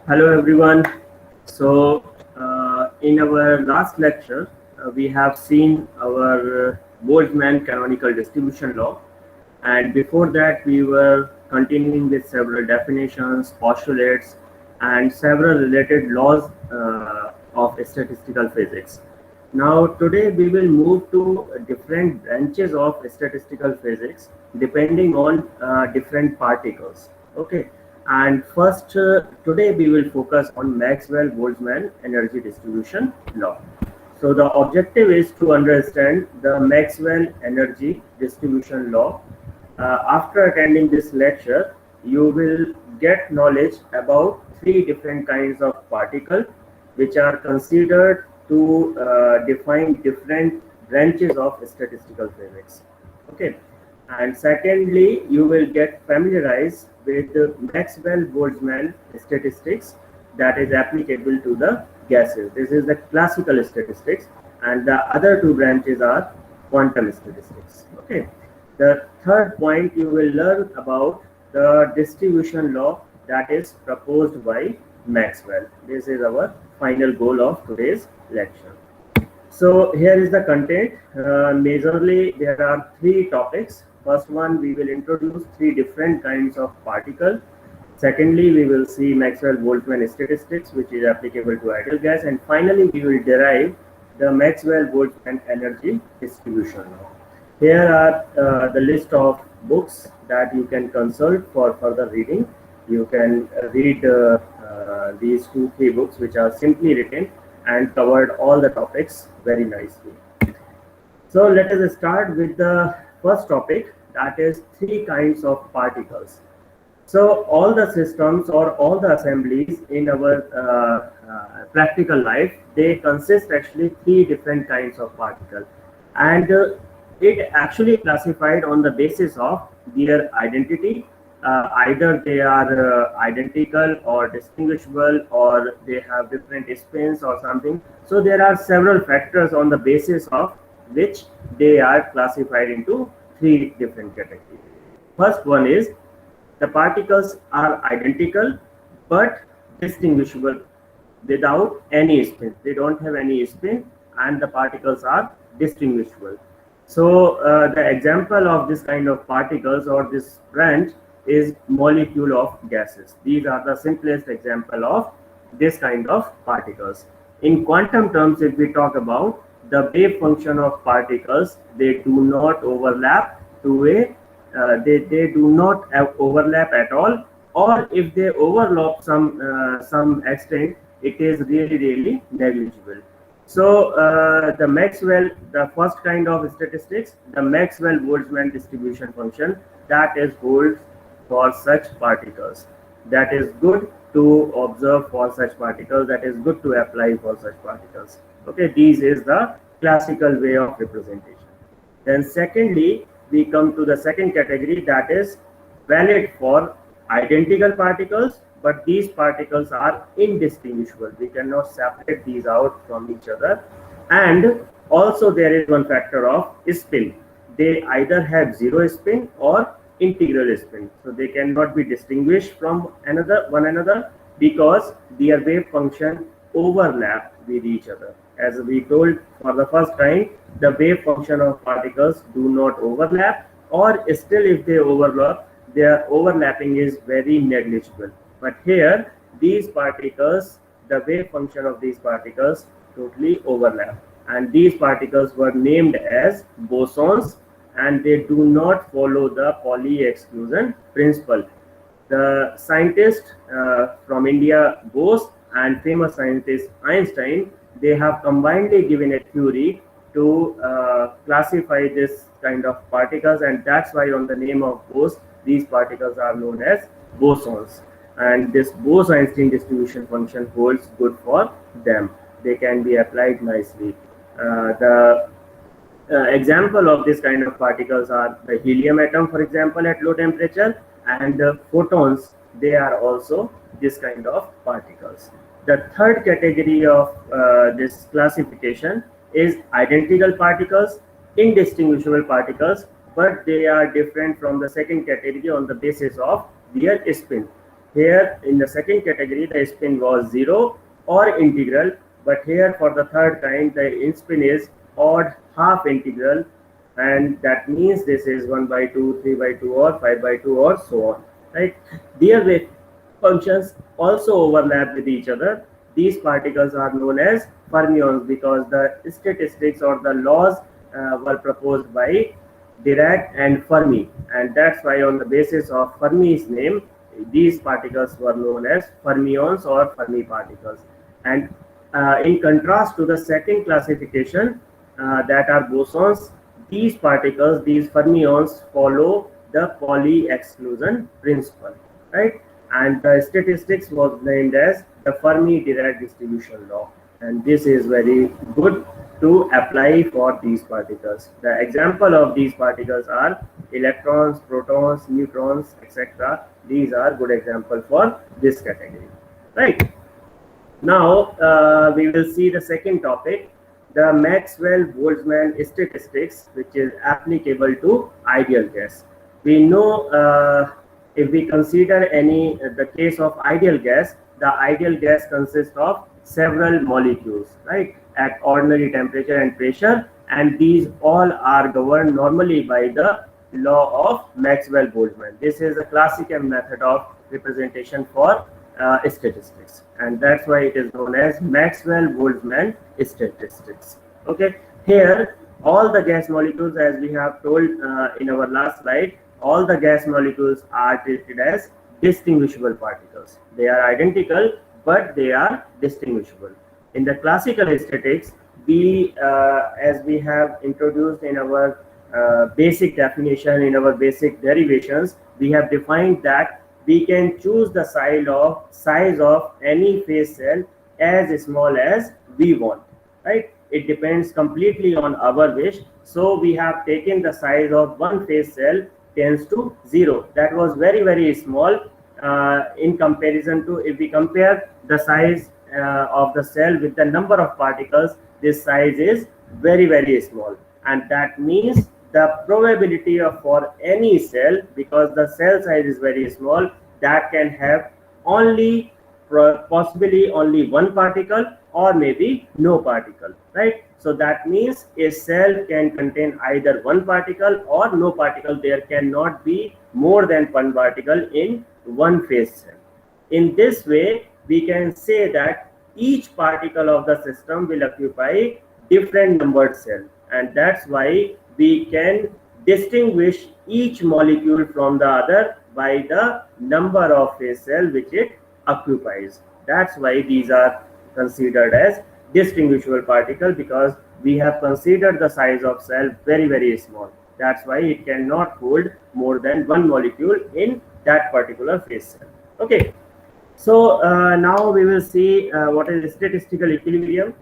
Hello everyone. In our last lecture, we have seen our Boltzmann canonical distribution law, and before that, we were continuing with several definitions, postulates, and several related laws of statistical physics. Now, today we will move to different branches of statistical physics depending on different particles. Okay, and first, today we will focus on Maxwell-Boltzmann energy distribution law. So, the objective is to understand the Maxwell energy distribution law. After attending this lecture, you will get knowledge about three different kinds of particles which are considered to define different branches of statistical physics. Okay, and secondly, you will get familiarized with the Maxwell-Boltzmann statistics that is applicable to the gases. This is the classical statistics, and the other two branches are quantum statistics. Okay. The third point, you will learn about the distribution law that is proposed by Maxwell. This is our final goal of today's lecture. So here is the content. Majorly, there are three topics. First one, we will introduce three different kinds of particle. Secondly, we will see Maxwell-Boltzmann statistics, which is applicable to ideal gas. And finally, we will derive the Maxwell-Boltzmann energy distribution law. Here are the list of books that you can consult for further reading. You can read these 2-3 books which are simply written and covered all the topics very nicely. So let us start with the first topic, that is three kinds of particles. So all the systems or all the assemblies in our practical life, they consist actually three different kinds of particles, and it actually classified on the basis of their identity. Either they are identical or distinguishable, or they have different spins or something. So there are several factors on the basis of which they are classified into three different categories. First one is the particles are identical but distinguishable without any spin. They don't have any spin, and the particles are distinguishable. So the example of this kind of particles or this branch is molecule of gases. These are the simplest example of this kind of particles. In quantum terms, if we talk about the wave function of particles, they do not overlap to a they do not have overlap at all, or if they overlap some extent, it is really negligible. So the first kind of statistics, the Maxwell-Boltzmann distribution function, that is holds for such particles. That is good to observe for such particles. That is good to apply for such particles. Okay, this is the classical way of representation. Then secondly, we come to the second category, that is valid for identical particles, but these particles are indistinguishable. We cannot separate these out from each other. And also there is one factor of spin. They either have zero spin or integral spin. So they cannot be distinguished from one another because their wave function overlap with each other. As we told for the first time, the wave function of particles do not overlap, or still if they overlap, their overlapping is very negligible. But here, these particles, the wave function of these particles totally overlap. And these particles were named as bosons, and they do not follow the Pauli exclusion principle. The scientist from India, Bose, and famous scientist Einstein, they have combinedly given a theory to classify this kind of particles, and that's why on the name of Bose, these particles are known as bosons. And this Bose-Einstein distribution function holds good for them. They can be applied nicely. The example of this kind of particles are the helium atom, for example, at low temperature, and the photons, they are also this kind of particles. The third category of this classification is identical particles, indistinguishable particles, but they are different from the second category on the basis of their spin. Here in the second category, the spin was 0 or integral, but here for the third kind, the spin is odd half integral, and that means this is 1 by 2, 3 by 2, or 5 by 2, or so on, right? Their wave functions also overlap with each other. These particles are known as fermions because the statistics or the laws were proposed by Dirac and Fermi, and that's why on the basis of Fermi's name, these particles were known as fermions or Fermi particles. And in contrast to the second classification, that are bosons, these particles, these fermions, follow the Pauli exclusion principle, right? And the statistics was named as the Fermi-Dirac distribution law, and this is very good to apply for these particles. The example of these particles are electrons, protons, neutrons, etc. These are good example for this category, right? Now we will see the second topic, the Maxwell-Boltzmann statistics, which is applicable to ideal gas. We know if we consider the case of ideal gas, the ideal gas consists of several molecules, right, at ordinary temperature and pressure, and these all are governed normally by the law of Maxwell-Boltzmann. This is a classical method of representation for statistics, and that's why it is known as Maxwell-Boltzmann statistics. Okay, here all the gas molecules, as we have told in our last slide, all the gas molecules are treated as distinguishable particles. They are identical, but they are distinguishable. In the classical statistics, as we have introduced in our basic definition, in our basic derivations, we have defined that we can choose the size of any phase cell as small as we want, right? It depends completely on our wish. So we have taken the size of one phase cell tends to 0. That was very, very small in comparison to, if we compare the size of the cell with the number of particles, this size is very, very small, and that means the probability of for any cell, because the cell size is very small, that can have only possibly only one particle or maybe no particle, right? So that means a cell can contain either one particle or no particle. There cannot be more than one particle in one phase cell. In this way, we can say that each particle of the system will occupy different numbered cell, and that's why we can distinguish each molecule from the other by the number of phase cell which it occupies. That's why these are considered as distinguishable particle, because we have considered the size of cell very, very small. That's why it cannot hold more than one molecule in that particular phase cell. Okay, so now we will see what is statistical equilibrium.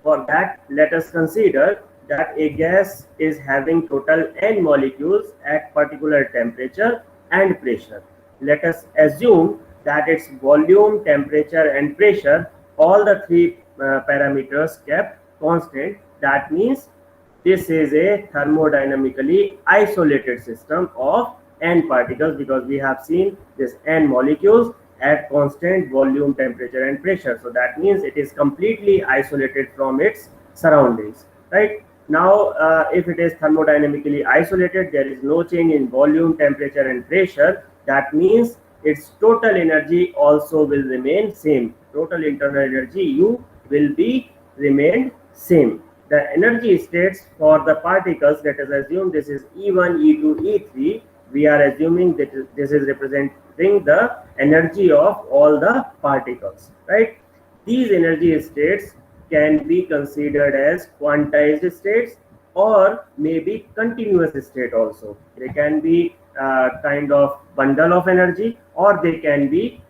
For that, let us consider that a gas is having total n molecules at particular temperature and pressure. Let us assume that its volume, temperature, and pressure, all the three parameters kept constant. That means this is a thermodynamically isolated system of n particles, because we have seen this n molecules at constant volume, temperature, and pressure. So that means it is completely isolated from its surroundings, right? Now, if it is thermodynamically isolated, there is no change in volume, temperature, and pressure. That means its total energy also will remain same. Total internal energy U will be remained same. The energy states for the particles, let us assume this is E1, E2, E3. We are assuming that this is representing the energy of all the particles, right? These energy states can be considered as quantized states or maybe continuous state also. They can be kind of bundle of energy, or they can be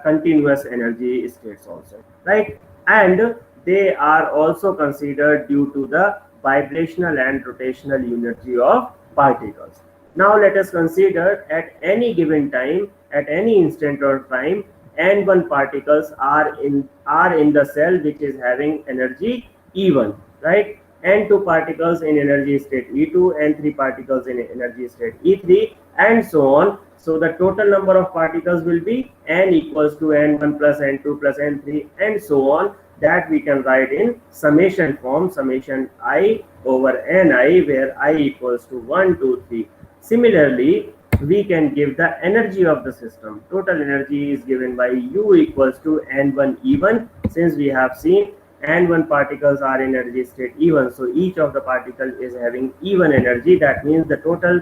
continuous energy states also, right? And they are also considered due to the vibrational and rotational energy of particles. Now let us consider at any given time, at any instant or time, n1 particles are in the cell which is having energy E1, right? N2 particles in energy state E2, N3 particles in energy state E3, and so on. So the total number of particles will be n equals to n1 plus n2 plus n3 and so on, that we can write in summation form, summation I over ni, where I equals to 1, 2, 3. Similarly, we can give the energy of the system. Total energy is given by U equals to n1 E1. Since we have seen n1 particles are in energy state E1, so each of the particle is having E1 energy. That means the total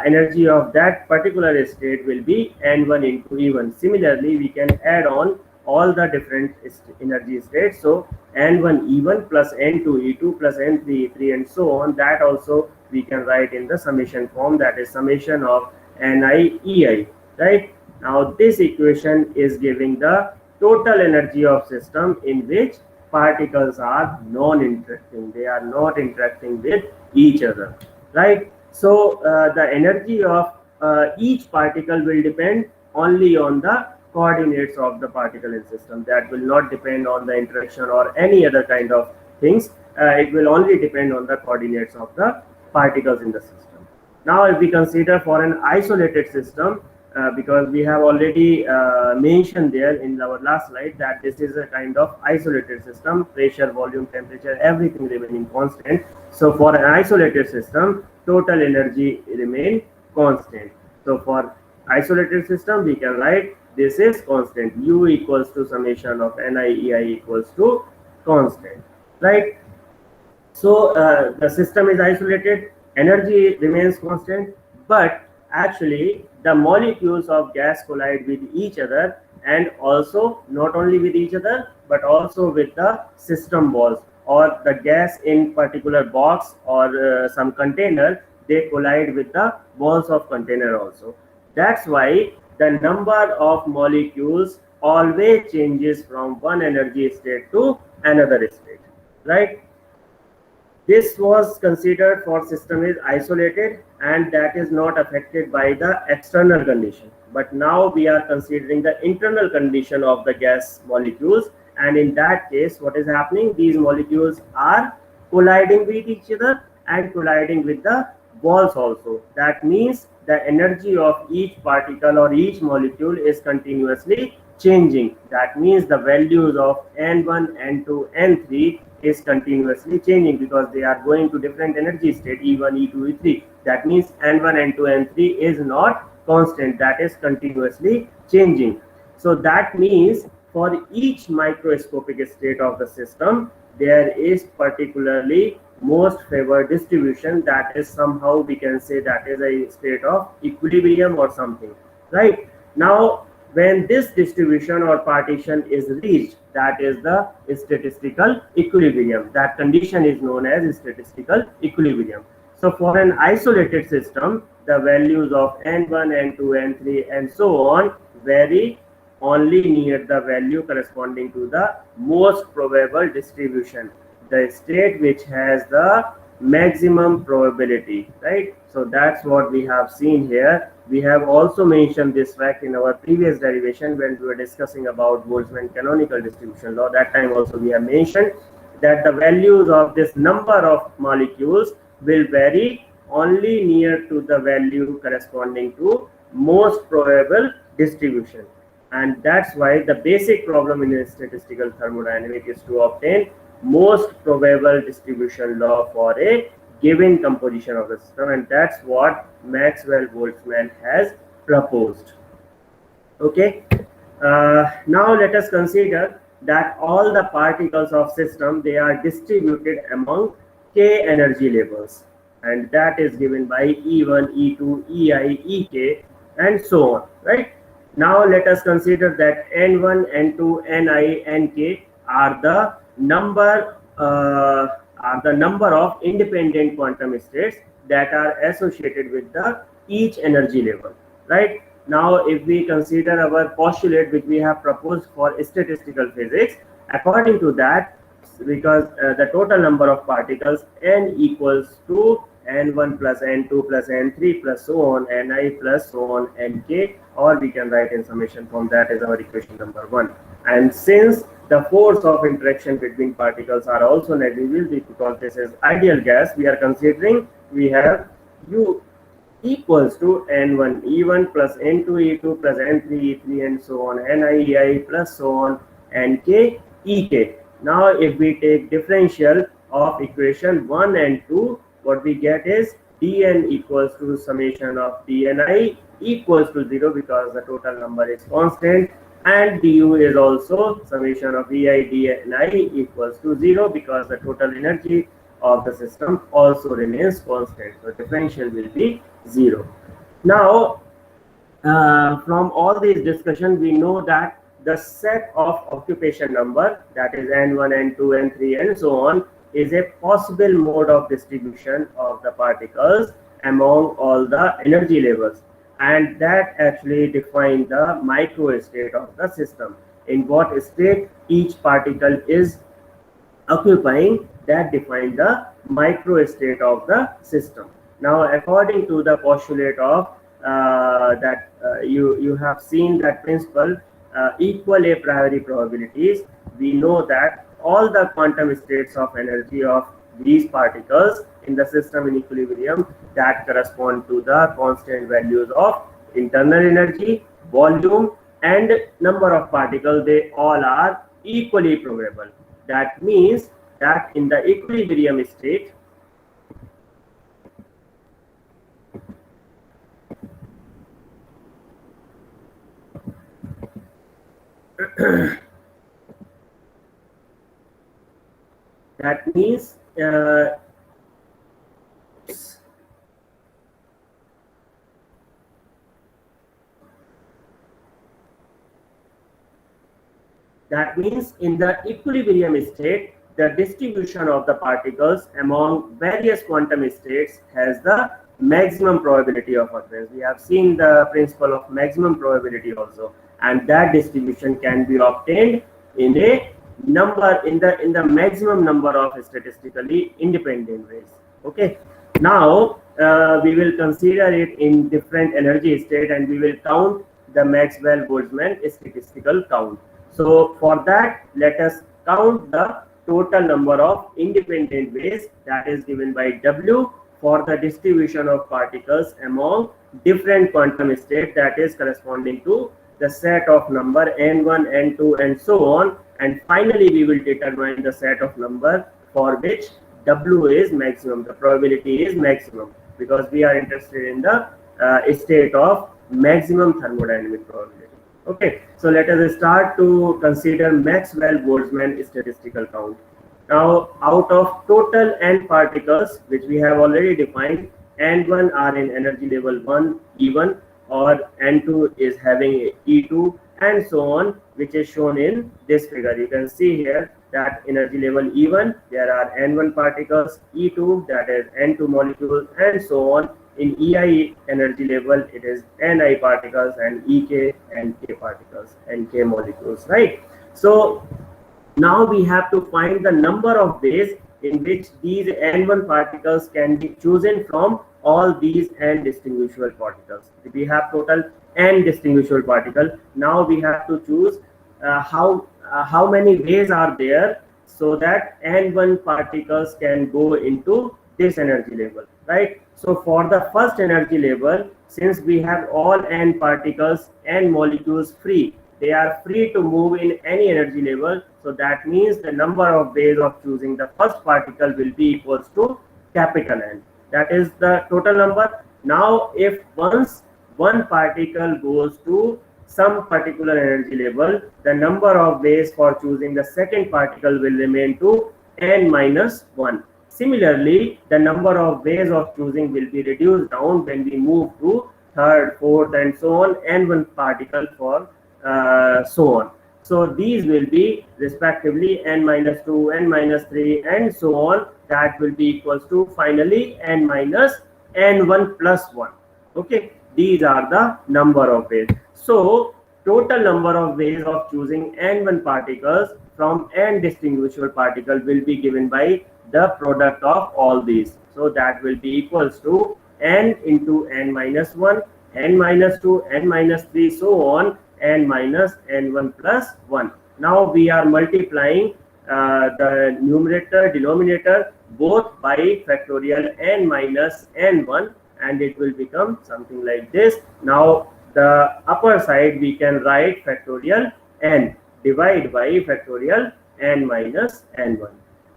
energy of that particular state will be n1 into E1. Similarly, we can add on all the different energy states. So n1 E1 plus n2 E2 plus n3 E3 and so on, that also we can write in the summation form, that is summation of ni ei. Right now, this equation is giving the total energy of system in which particles are non-interacting, they are not interacting with each other. Right, so the energy of each particle will depend only on the coordinates of the particle in system. That will not depend on the interaction or any other kind of things. It will only depend on the coordinates of the particles in the system. Now, if we consider for an isolated system, because we have already mentioned there in our last slide that this is a kind of isolated system, pressure, volume, temperature, everything remaining constant. So for an isolated system, total energy remain constant. So for isolated system, we can write this is constant, U equals to summation of ni ei equals to constant. Right, so the system is isolated, energy remains constant, but actually the molecules of gas collide with each other, and also not only with each other but also with the system walls, or the gas in particular box or some container, they collide with the walls of container also. That's why the number of molecules always changes from one energy state to another state. Right, this was considered for system is isolated and that is not affected by the external condition. But now we are considering the internal condition of the gas molecules, and in that case, what is happening? These molecules are colliding with each other and colliding with the walls also. That means the energy of each particle or each molecule is continuously changing. That means the values of n1, n2, n3 is continuously changing because they are going to different energy state E1, E2, E3. That means n1, n2, n3 is not constant, that is continuously changing. So that means for each microscopic state of the system, there is particularly most favored distribution, that is somehow we can say that is a state of equilibrium or something. Right, now when this distribution or partition is reached, that is the statistical equilibrium. That condition is known as statistical equilibrium. So for an isolated system, the values of n1, n2, n3 and so on vary only near the value corresponding to the most probable distribution, the state which has the maximum probability. Right, so that's what we have seen here. We have also mentioned this fact in our previous derivation when we were discussing about Boltzmann canonical distribution law. That time also we have mentioned that the values of this number of molecules will vary only near to the value corresponding to most probable distribution. And that's why the basic problem in statistical thermodynamics is to obtain most probable distribution law for a given composition of the system, and that's what Maxwell-Boltzmann has proposed. Okay, now let us consider that all the particles of system, they are distributed among k energy levels, and that is given by E1, E2, Ei, Ek and so on. Right, now let us consider that N1, N2, Ni, Nk are the number of independent quantum states that are associated with the each energy level. Right, now if we consider our postulate which we have proposed for statistical physics, according to that, because the total number of particles n equals to n1 plus n2 plus n3 plus so on, ni plus so on, nk, or we can write in summation form, that is our equation number 1. And since the force of interaction between particles are also negligible because this is ideal gas, we are considering we have U equals to N1 E1 plus N2 E2 plus N3 E3 and so on, Ni Ei plus so on, Nk Ek. Now if we take differential of equation 1 and 2, what we get is dn equals to summation of dni equals to 0 because the total number is constant, and du is also summation of ei dni equals to 0 because the total energy of the system also remains constant. So differential will be 0. Now from all these discussion, we know that the set of occupation number, that is n1, n2, n3 and so on, is a possible mode of distribution of the particles among all the energy levels, and that actually defines the micro state of the system. In what state each particle is occupying, that defines the micro state of the system. Now according to the postulate of you have seen that principle, equal a priori probabilities, we know that all the quantum states of energy of these particles in the system in equilibrium that correspond to the constant values of internal energy, volume and number of particles, they all are equally probable. That means that in the equilibrium state, that means in the equilibrium state, the distribution of the particles among various quantum states has the maximum probability of occurrence. We have seen the principle of maximum probability also, and that distribution can be obtained in a number in the maximum number of statistically independent ways. Okay, now we will consider it in different energy state, and we will count the Maxwell-Boltzmann statistical count. So for that, let us count the total number of independent ways, that is given by W, for the distribution of particles among different quantum states, that is corresponding to the set of number n1, n2 and so on, and finally we will determine the set of number for which W is maximum, the probability is maximum, because we are interested in the state of maximum thermodynamic probability. Okay, so let us start to consider Maxwell-Boltzmann statistical count. Now, out of total n particles, which we have already defined, n1 are in energy level 1, E1, or n2 is having E2, and so on, which is shown in this figure. You can see here that energy level E1, there are n1 particles, E2, that is n2 molecules, and so on. In EI energy level, it is Ni particles, and Ek and K particles and K molecules, right? So now we have to find the number of ways in which these N1 particles can be chosen from all these N distinguishable particles. We have total N distinguishable particles. Now we have to choose how many ways are there so that N1 particles can go into this energy level, right? So for the first energy level, since we have all N particles, N molecules free, they are free to move in any energy level. So that means the number of ways of choosing the first particle will be equals to capital N. That is the total number. Now, if once one particle goes to some particular energy level, the number of ways for choosing the second particle will remain to N minus 1. Similarly, the number of ways of choosing will be reduced down when we move to third, fourth, and so on, N1 particle for so on. So these will be respectively N minus 2, N minus 3, and so on. That will be equals to finally N minus N1 plus 1. Okay, these are the number of ways. So total number of ways of choosing N1 particles from N distinguishable particle will be given by the product of all these. So that will be equals to N into N minus 1, N minus 2, N minus 3, so on, N minus N1 plus 1. Now we are multiplying the numerator, denominator both by factorial N minus N1, and it will become something like this. Now the upper side we can write factorial n divide by factorial n minus n1.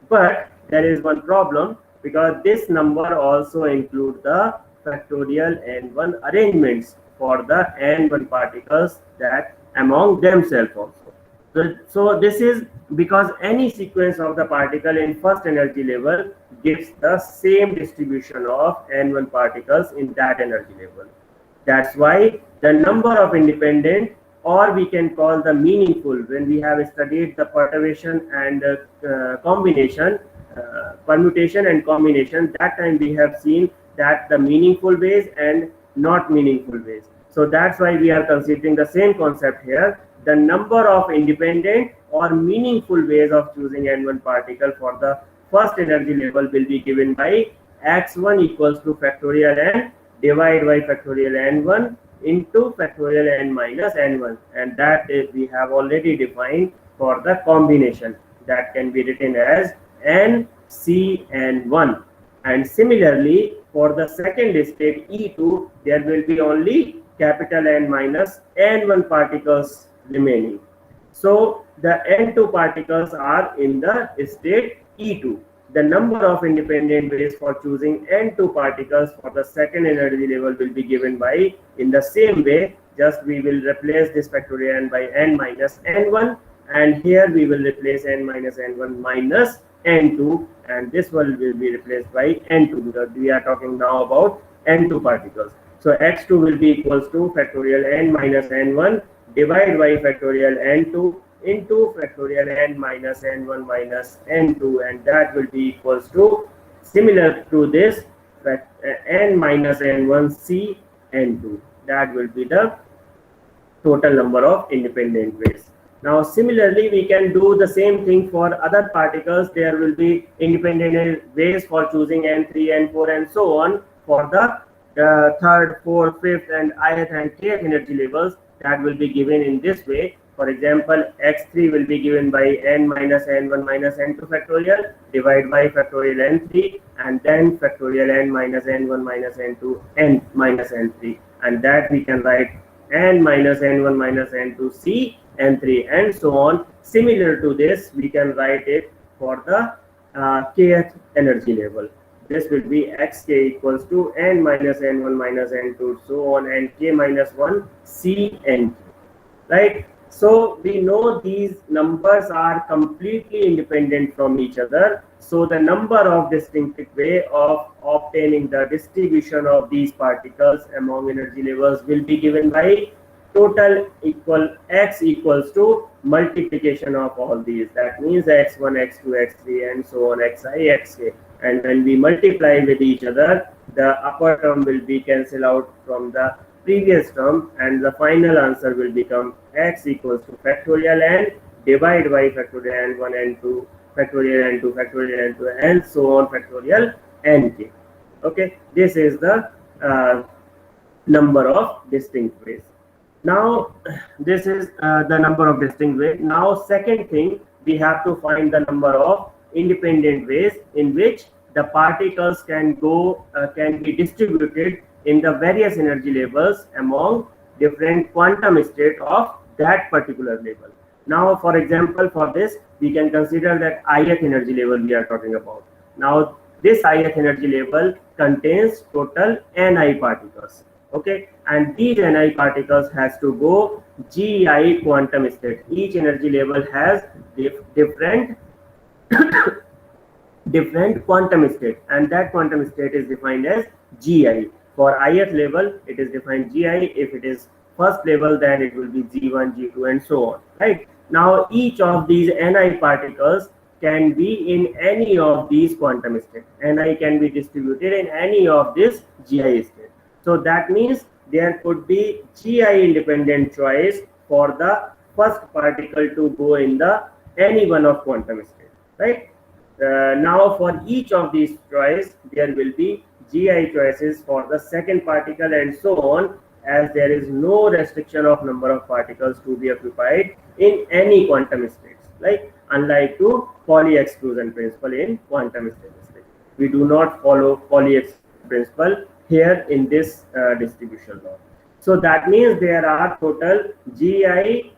But there is one problem, because this number also include the factorial n1 arrangements for the n1 particles that among themselves also. So this is because any sequence of the particle in first energy level gives the same distribution of n1 particles in that energy level. That's why the number of independent, or we can call the meaningful, when we have studied the perturbation and combination, permutation and combination, that time we have seen that the meaningful ways and not meaningful ways. So that's why we are considering the same concept here. The number of independent or meaningful ways of choosing n1 particle for the first energy level will be given by x1 equals to factorial n divided by factorial n1 into factorial n minus n1, and that is we have already defined for the combination, that can be written as n c n1. And similarly for the second state E2, there will be only capital N minus n1 particles remaining. So the n2 particles are in the state E2. The number of independent ways for choosing n2 particles for the second energy level will be given by, in the same way, just we will replace this factorial n by n minus n1, and here we will replace n minus n1 minus n2, and this one will be replaced by n2, because we are talking now about n2 particles. So x2 will be equals to factorial n minus n1 divided by factorial n2 into factorial n minus n1 minus n2, and that will be equals to, similar to this, n minus n1 c n2. That will be the total number of independent ways. Now similarly we can do the same thing for other particles. There will be independent ways for choosing n3, n4 and so on for the third, fourth, fifth and ith and kth energy levels. That will be given in this way. For example, x3 will be given by n minus n1 minus n2 factorial divided by factorial n3, and then factorial n minus n1 minus n2 n minus n3, and that we can write n minus n1 minus n2 c n3 and so on. Similar to this, we can write it for the kth energy level. This will be xk equals to n minus n1 minus n2 so on, and k minus 1 c n, right? So we know these numbers are completely independent from each other. So the number of distinctive way of obtaining the distribution of these particles among energy levels will be given by total equal x equals to multiplication of all these. That means x1, x2, x3 and so on, xi, xk. And when we multiply with each other, the upper term will be cancelled out from the previous term, and the final answer will become x equals to factorial n divided by factorial n1, n2, factorial n2, factorial n2 and so on, factorial nk. Okay, this is the number of distinct ways. Now this is the number of distinct ways. Now second thing, we have to find the number of independent ways in which the particles can be distributed in the various energy levels among different quantum state of that particular level. Now for example, for this we can consider that ith energy level we are talking about. Now this ith energy level contains total ni particles, okay, and these ni particles has to go gi quantum state. Each energy level has different different quantum state, and that quantum state is defined as gi. For ith level it is defined gi. If it is first level, then it will be g1, g2 and so on, right? Now each of these ni particles can be in any of these quantum states. Ni can be distributed in any of this gi state. So that means there could be gi independent choice for the first particle to go in the any one of quantum state, right? Now for each of these choice there will be gi choices for the second particle and so on, as there is no restriction of number of particles to be occupied in any quantum states, like unlike to Pauli exclusion principle in quantum statistics. We do not follow Pauli exclusion principle here in this distribution law. So that means there are total Gi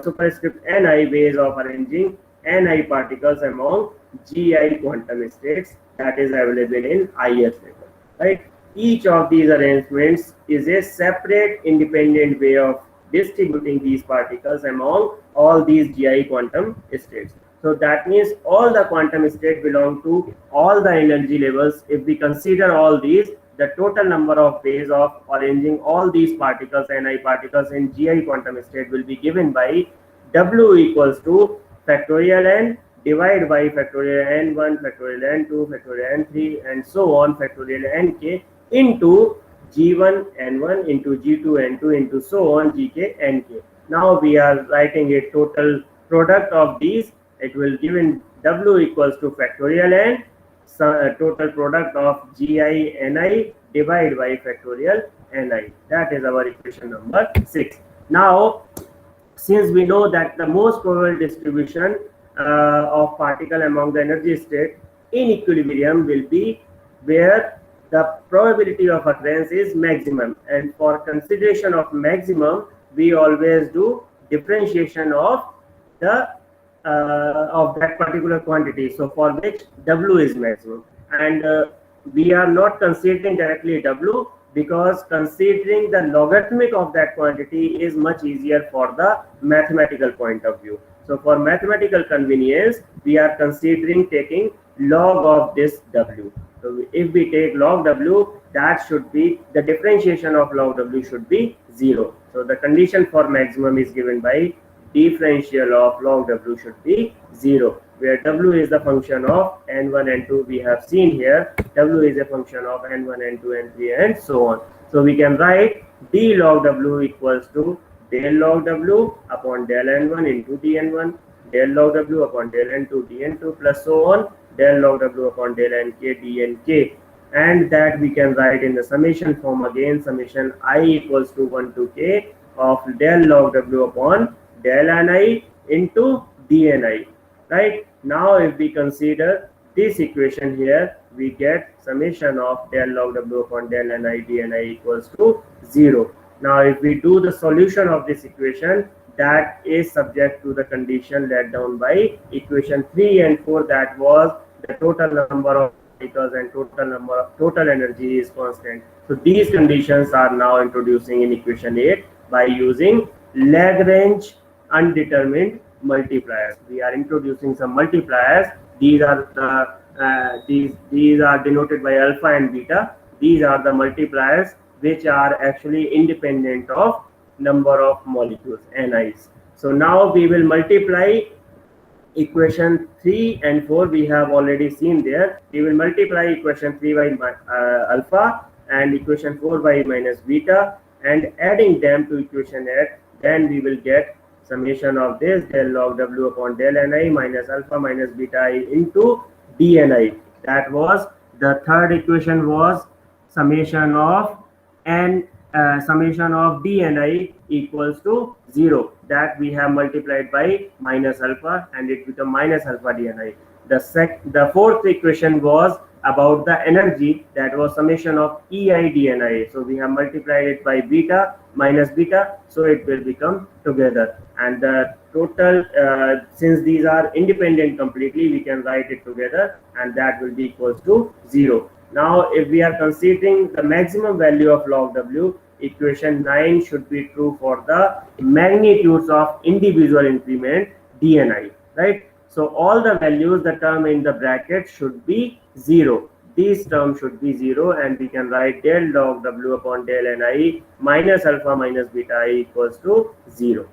superscript Ni ways of arranging Ni particles among Gi quantum states that is available in ith level, right? Each of these arrangements is a separate independent way of distributing these particles among all these Gi quantum states. So that means all the quantum states belong to all the energy levels. If we consider all these, the total number of ways of arranging all these particles, Ni particles in Gi quantum state, will be given by W equals to factorial n divided by factorial n1, factorial n2, factorial n3, and so on, factorial nk into G1 n1 into G2 n2 into so on Gk nk. Now we are writing a total product of these. It will give in W equals to factorial n, total product of Gi Ni divided by factorial Ni. That is our equation number 6. Now, since we know that the most probable distribution of particle among the energy state in equilibrium will be where the probability of occurrence is maximum, and for consideration of maximum we always do differentiation of the of that particular quantity, so for which W is maximum, and we are not considering directly W because considering the logarithmic of that quantity is much easier for the mathematical point of view. So for mathematical convenience, we are considering taking log of this W. So if we take log W, that should be, the differentiation of log W should be 0. So the condition for maximum is given by differential of log W should be 0, where W is the function of n1, n2. We have seen here W is a function of n1, n2, n3, and so on. So we can write d log W equals to del log W upon del n1 into dn1, del log W upon del n2 dn2, plus so on, del log W upon del nk dnk. And that we can write in the summation form again, summation I equals to 1 to k of del log W upon del Ni into dni. Right now, if we consider this equation here, we get summation of del log W upon del Ni dni equals to 0. Now if we do the solution of this equation, that is subject to the condition laid down by equation 3 and 4, that was the total number of particles and total energy is constant. So these conditions are now introducing in equation 8 by using Lagrange undetermined multipliers. We are introducing some multipliers. These are the these are denoted by alpha and beta. These are the multipliers which are actually independent of number of molecules, NIs. So now we will multiply equation 3 and 4. We have already seen there. We will multiply equation 3 by alpha and equation 4 by minus beta, and adding them to equation 8, then we will get summation of this del log W upon del Ni minus alpha minus beta I into dni. That was the third equation, was summation of summation of dni equals to 0. That we have multiplied by minus alpha and it become minus alpha dni. The fourth equation was about the energy, that was summation of ei dni. So we have multiplied it by beta minus beta, so it will become together, and the total since these are independent completely, we can write it together, and that will be equals to 0. Now if we are considering the maximum value of log W, equation 9 should be true for the magnitudes of individual increment dni, right? So all the values, the term in the bracket should be 0. These terms should be 0, and we can write del log W upon del Ni minus alpha minus beta I equals to 0.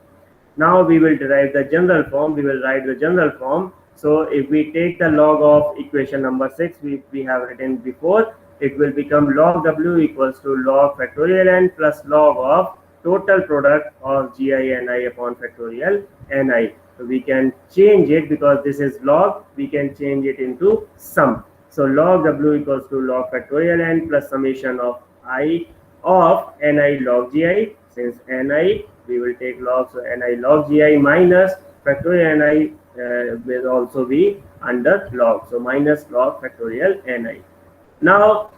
Now we will derive the general form. We will write the general form. So if we take the log of equation number 6, we have written before, it will become log W equals to log factorial n plus log of total product of Gi Ni upon factorial Ni. So we can change it, because this is log, we can change it into sum. So log W equals to log factorial n plus summation of I of Ni log Gi. Since Ni, we will take log, so Ni log Gi minus factorial Ni will also be under log. So minus log factorial Ni. Now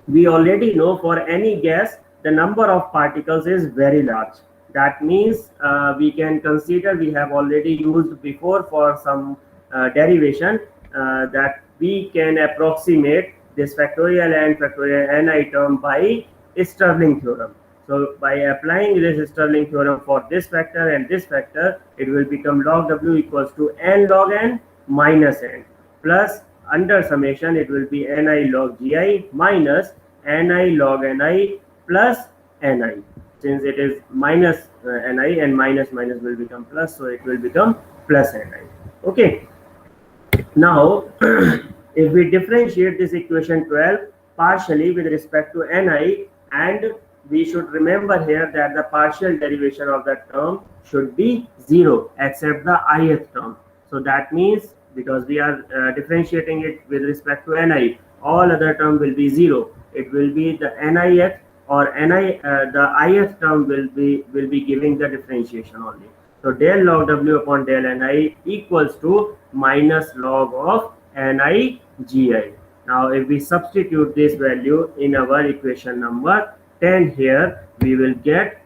we already know for any gas the number of particles is very large. That means we can consider, we have already used before for some derivation, that we can approximate this factorial n factorial ni term by Stirling theorem. So by applying this Stirling theorem for this factor and this factor, it will become log w equals to n log n minus n, plus under summation it will be ni log gi minus ni log ni plus ni. Since it is minus ni and minus minus will become plus, so it will become plus ni. Okay. Now, if we differentiate this equation 12 partially with respect to ni, and we should remember here that the partial derivation of that term should be 0 except the ith term. So that means, because we are differentiating it with respect to ni, all other term will be 0. It will be the nith or the ith term will be giving the differentiation only. So del log w upon del ni equals to minus log of ni gi. Now if we substitute this value in our equation number 10 here, we will get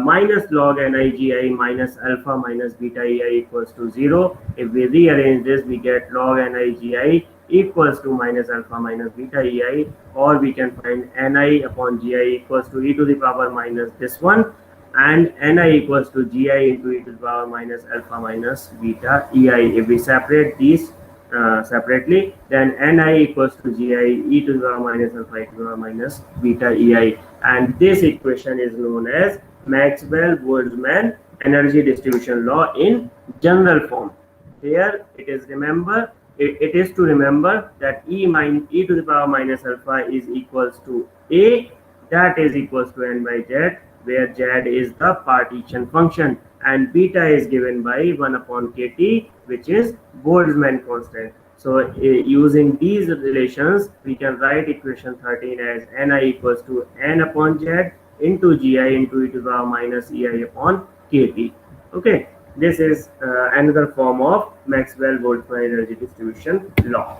minus log ni gi minus alpha minus beta ei equals to 0. If we rearrange this, we get log ni gi equals to minus alpha minus beta ei, or we can find ni upon gi equals to e to the power minus this one, and ni equals to gi into e to the power minus alpha minus beta ei. If we separate these separately, then ni equals to gi e to the power minus alpha e to the power minus beta ei, and this equation is known as Maxwell-Boltzmann energy distribution law in general form. Here it is to remember that e to the power minus alpha is equals to a, that is equals to n by z, where z is the partition function and beta is given by 1 upon kt, which is Boltzmann constant. So using these relations, we can write equation 13 as ni equals to n upon z into gi into e to the power minus ei upon kt. Okay, this is another form of Maxwell-Boltzmann energy distribution law.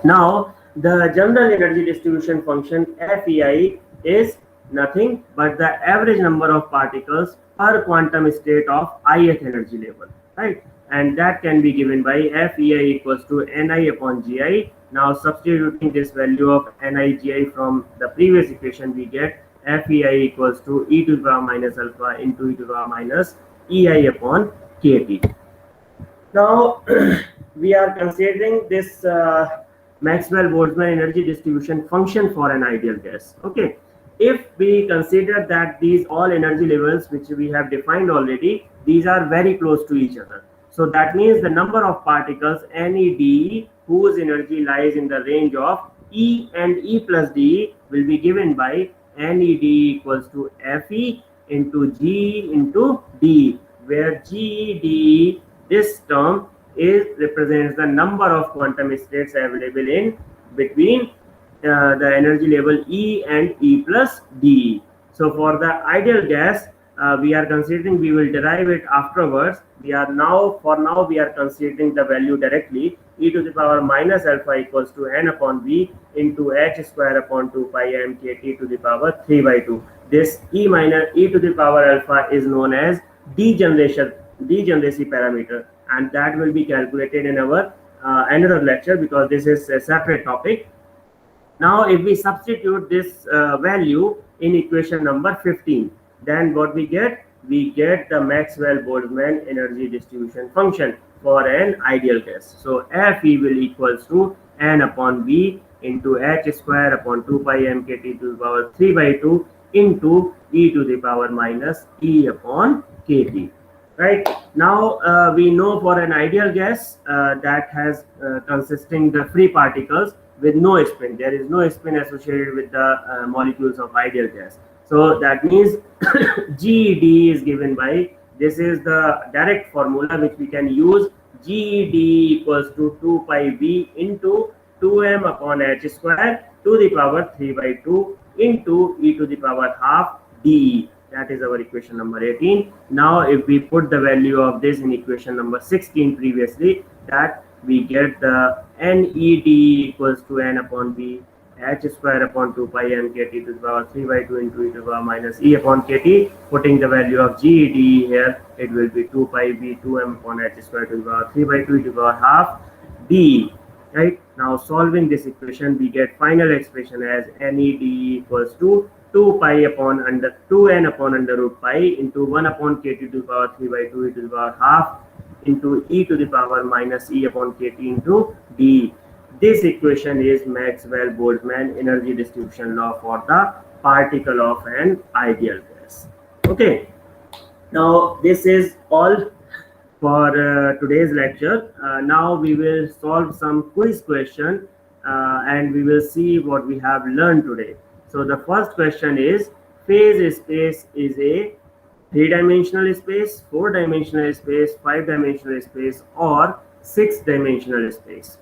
Now, the general energy distribution function FEI is nothing but the average number of particles per quantum state of ith energy level, right? And that can be given by FEI equals to ni upon gi. Now substituting this value of ni gi from the previous equation, we get FEI equals to e to the power minus alpha into e to the power minus ei upon kt. Now we are considering this Maxwell-Boltzmann energy distribution function for an ideal gas. Okay, if we consider that these all energy levels which we have defined already, these are very close to each other. So that means the number of particles NEDE whose energy lies in the range of E and E plus DE will be given by NEDE equals to FE into G into DE, where GDE, this term represents the number of quantum states available in between the energy level E and E plus DE. So for the ideal gas, we are considering, we will derive it afterwards. For now we are considering the value directly. E to the power minus alpha equals to n upon v into h square upon 2 pi m kt to the power 3 by 2. This e to the power alpha is known as degeneracy parameter, and that will be calculated in our another lecture, because this is a separate topic. Now if we substitute this value in equation number 15, then what we get? We get the Maxwell-Boltzmann energy distribution function for an ideal gas. So Fe will equals to n upon v into h square upon 2 pi m kt to the power 3 by 2 into e to the power minus e upon kt. Right now we know for an ideal gas that has consisting the free particles with no spin. There is no spin associated with the molecules of ideal gas. So that means GED is given by, this is the direct formula which we can use, GED equals to 2 pi v into 2m upon h square to the power 3 by 2 into e to the power half DE. That is our equation number 18. Now if we put the value of this in equation number 16 previously, that we get the NED equals to n upon v h square upon 2 pi m kt to the power 3 by 2 into e to the power minus e upon kt. Putting the value of g d here, it will be 2 pi b 2m upon h square to the power 3 by 2 e to the power half d. Right, now solving this equation, we get final expression as NED equals to 2 pi upon under 2n upon under root pi into 1 upon kt to the power 3 by 2 e to the power half into e to the power minus e upon kt into d. This equation is Maxwell-Boltzmann energy distribution law for the particle of an ideal gas. Okay, now this is all for today's lecture. Now we will solve some quiz question and we will see what we have learned today. So the first question is, phase space is a 3-dimensional space, 4-dimensional space, 5-dimensional space, or 6-dimensional space?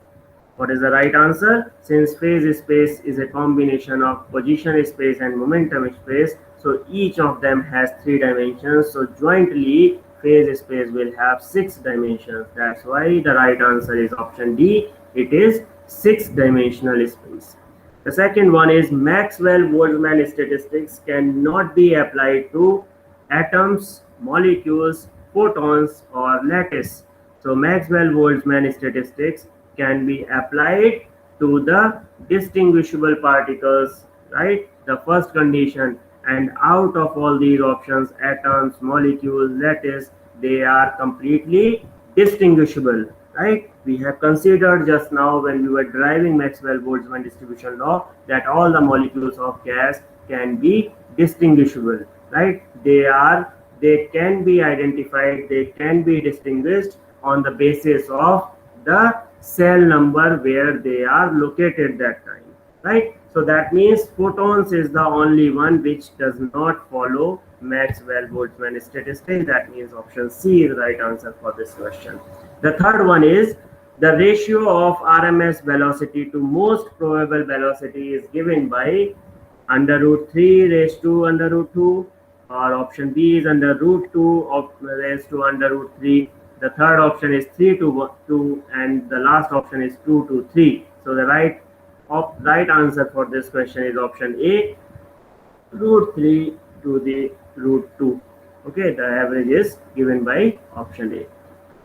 What is the right answer? Since phase space is a combination of position space and momentum space, so each of them has 3 dimensions. So jointly, phase space will have 6 dimensions. That's why the right answer is option D. It is 6-dimensional space. The second one is Maxwell-Boltzmann statistics cannot be applied to atoms, molecules, photons, or lattice. So Maxwell-Boltzmann statistics can be applied to the distinguishable particles, right? The first condition. And out of all these options, atoms, molecules, lattice, they are completely distinguishable, right? We have considered just now when we were deriving Maxwell-Boltzmann distribution law that all the molecules of gas can be distinguishable, right? They can be identified, they can be distinguished on the basis of the cell number where they are located that time, right? So that means photons is the only one which does not follow Maxwell-Boltzmann statistics. That means option C is the right answer for this question. The third one is the ratio of RMS velocity to most probable velocity is given by under root 3 raised to under root 2, or option B is under root 2 raised to under root 3. The third option is 3 to 2, and the last option is 2 to 3. So the right answer for this question is option A, root 3 to the root 2. Okay, the average is given by option A.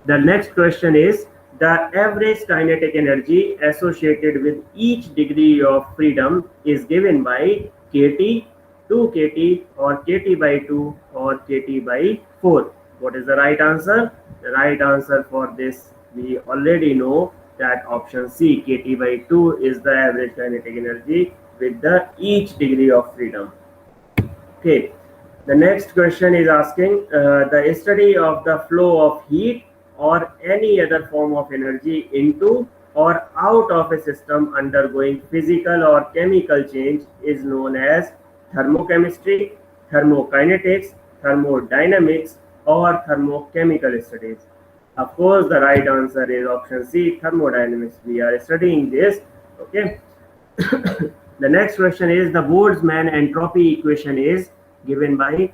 The next question is the average kinetic energy associated with each degree of freedom is given by kT, 2 kT, or kT by 2, or kT by 4. What is the right answer? The right answer for this, we already know that option C, kT by 2, is the average kinetic energy with the each degree of freedom. Okay, the next question is asking the study of the flow of heat or any other form of energy into or out of a system undergoing physical or chemical change is known as thermochemistry, thermokinetics, thermodynamics, or thermochemical studies. Of course, the right answer is option C, thermodynamics. We are studying this. Okay. The next question is the Boltzmann entropy equation is given by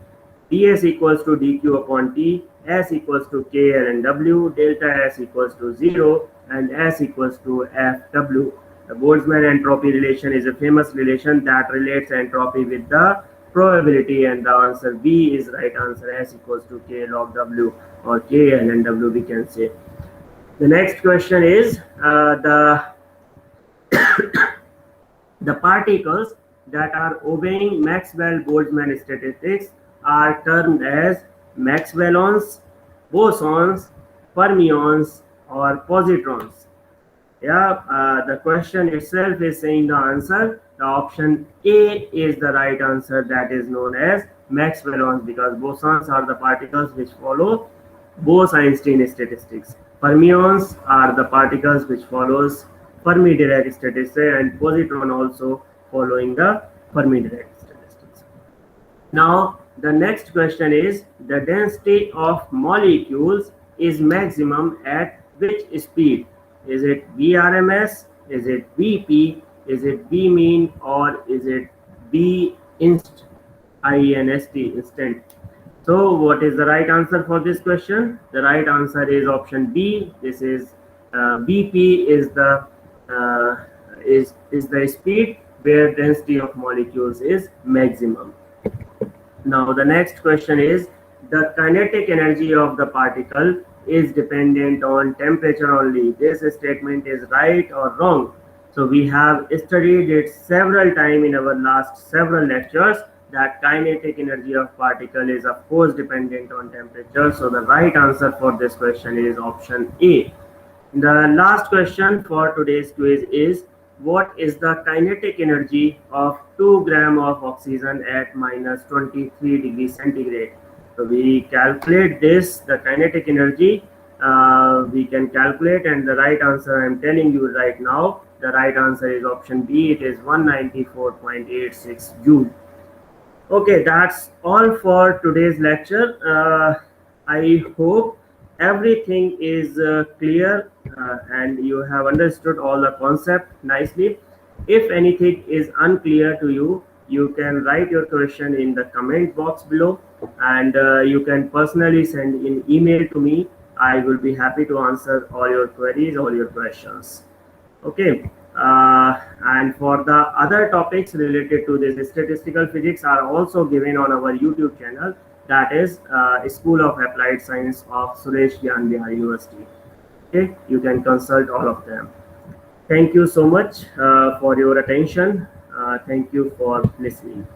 ds equals to dq upon t, s equals to kl and w, delta s equals to 0, and s equals to fw. The Boltzmann entropy relation is a famous relation that relates entropy with the probability, and the answer B is right answer, s equals to k log w, or kl and w we can say. The next question is the particles that are obeying Maxwell-Boltzmann statistics are termed as Maxwellons, bosons, fermions, or positrons. Yeah, the question itself is saying the answer. The option A is the right answer, that is known as Maxwellons, because bosons are the particles which follow Bose-Einstein statistics. Fermions are the particles which follows Fermi-Dirac statistics, and positron also following the Fermi-Dirac statistics. Now the next question is the density of molecules is maximum at which speed? Is it Vrms? Is it Vp? Is it V mean? Or is it V inst? Instant? So what is the right answer for this question? The right answer is option B. This is Vp is the speed where density of molecules is maximum. Now the next question is, the kinetic energy of the particle is dependent on temperature only. This statement is right or wrong? So we have studied it several times in our last several lectures that kinetic energy of particle is of course dependent on temperature. So the right answer for this question is option A. The last question for today's quiz is, what is the kinetic energy of 2 gram of oxygen at minus 23 degrees centigrade? So we calculate this, the kinetic energy, we can calculate, and the right answer I am telling you right now, the right answer is option B. It is 194.86 joule. Okay, that's all for today's lecture. I hope everything is clear and you have understood all the concept nicely. If anything is unclear to you, you can write your question in the comment box below, and you can personally send an email to me. I will be happy to answer all your queries, all your questions. Okay. And for the other topics related to this statistical physics are also given on our YouTube channel, that is School of Applied Science of Suresh Gyan Bihar University. Okay, you can consult all of them. Thank you so much for your attention. Thank you for listening.